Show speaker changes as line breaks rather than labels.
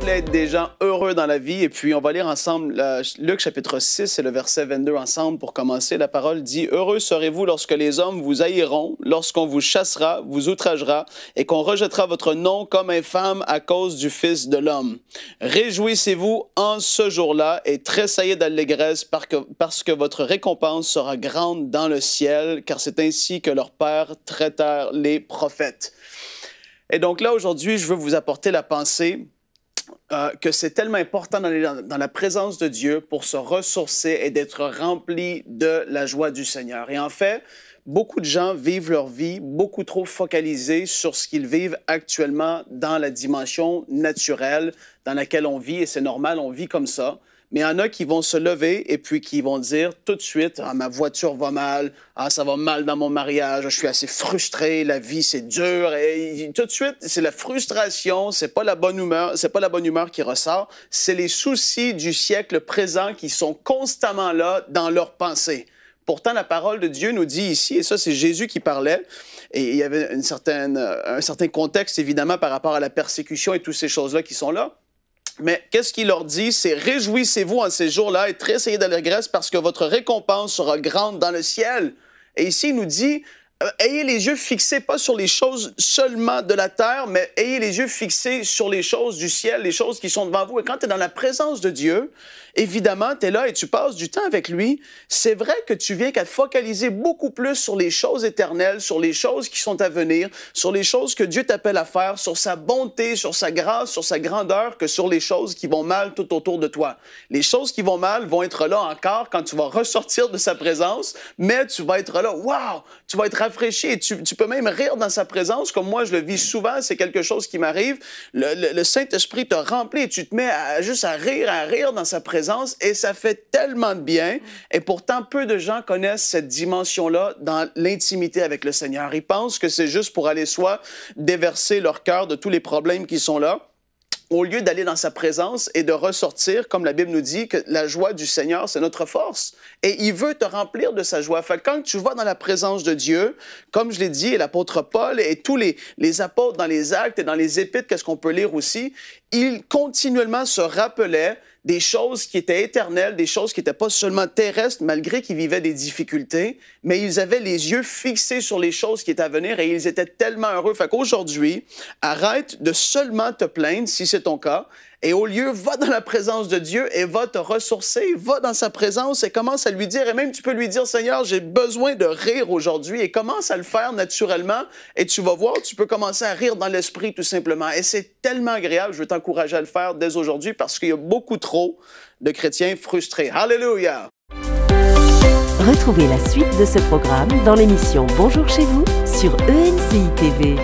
appelés à être des gens heureux dans la vie. Et puis, on va lire ensemble Luc chapitre 6 et le verset 22 ensemble pour commencer. La parole dit « Heureux serez-vous lorsque les hommes vous haïront, lorsqu'on vous chassera, vous outragera et qu'on rejettera votre nom comme infâme à cause du Fils de l'homme. Réjouissez-vous en ce jour-là et tressaillez d'allégresse parce que votre récompense sera grande dans le ciel, car c'est ainsi que leurs pères traitèrent les prophètes. » Et donc là, aujourd'hui, je veux vous apporter la pensée que c'est tellement important d'aller dans la présence de Dieu pour se ressourcer et d'être rempli de la joie du Seigneur. Et en fait, beaucoup de gens vivent leur vie beaucoup trop focalisés sur ce qu'ils vivent actuellement dans la dimension naturelle dans laquelle on vit, et c'est normal, on vit comme ça. Mais il y en a qui vont se lever et puis qui vont dire tout de suite « Ah, ma voiture va mal, ah, ça va mal dans mon mariage, je suis assez frustré, la vie c'est dur. » Et tout de suite, c'est la frustration, c'est pas la bonne humeur qui ressort, c'est les soucis du siècle présent qui sont constamment là dans leurs pensées. Pourtant, la parole de Dieu nous dit ici, et ça c'est Jésus qui parlait, et il y avait un certain contexte évidemment par rapport à la persécution et toutes ces choses-là qui sont là. Mais qu'est-ce qu'il leur dit? C'est « Réjouissez-vous en ces jours-là et tressaillez d'allégresse parce que votre récompense sera grande dans le ciel. » Et ici, il nous dit « Ayez les yeux fixés pas sur les choses seulement de la terre, mais ayez les yeux fixés sur les choses du ciel, les choses qui sont devant vous. » Et quand tu es dans la présence de Dieu, évidemment, tu es là et tu passes du temps avec lui. C'est vrai que tu viens qu'à te focaliser beaucoup plus sur les choses éternelles, sur les choses qui sont à venir, sur les choses que Dieu t'appelle à faire, sur sa bonté, sur sa grâce, sur sa grandeur, que sur les choses qui vont mal tout autour de toi. Les choses qui vont mal vont être là encore quand tu vas ressortir de sa présence, mais tu vas être là, wow! Tu vas être rafraîchi et tu peux même rire dans sa présence, comme moi je le vis souvent, c'est quelque chose qui m'arrive. Le Saint-Esprit te remplit et tu te mets juste à rire dans sa présence. Et ça fait tellement de bien. Et pourtant, peu de gens connaissent cette dimension-là dans l'intimité avec le Seigneur. Ils pensent que c'est juste pour aller soit déverser leur cœur de tous les problèmes qui sont là, au lieu d'aller dans sa présence et de ressortir, comme la Bible nous dit, que la joie du Seigneur, c'est notre force. Et il veut te remplir de sa joie. Fait que quand tu vas dans la présence de Dieu, comme je l'ai dit, l'apôtre Paul et tous les apôtres dans les Actes et dans les Épîtres, qu'est-ce qu'on peut lire aussi, ils continuellement se rappelaient des choses qui étaient éternelles, des choses qui n'étaient pas seulement terrestres, malgré qu'ils vivaient des difficultés, mais ils avaient les yeux fixés sur les choses qui étaient à venir et ils étaient tellement heureux. Fait qu'aujourd'hui, arrête de seulement te plaindre, si c'est ton cas, et au lieu, va dans la présence de Dieu et va te ressourcer, va dans sa présence et commence à lui dire, et même tu peux lui dire, Seigneur, j'ai besoin de rire aujourd'hui, et commence à le faire naturellement, et tu vas voir, tu peux commencer à rire dans l'esprit tout simplement. Et c'est tellement agréable, je veux t'encourager à le faire dès aujourd'hui parce qu'il y a beaucoup trop de chrétiens frustrés. Alléluia!
Retrouvez la suite de ce programme dans l'émission Bonjour chez vous sur ENCI TV.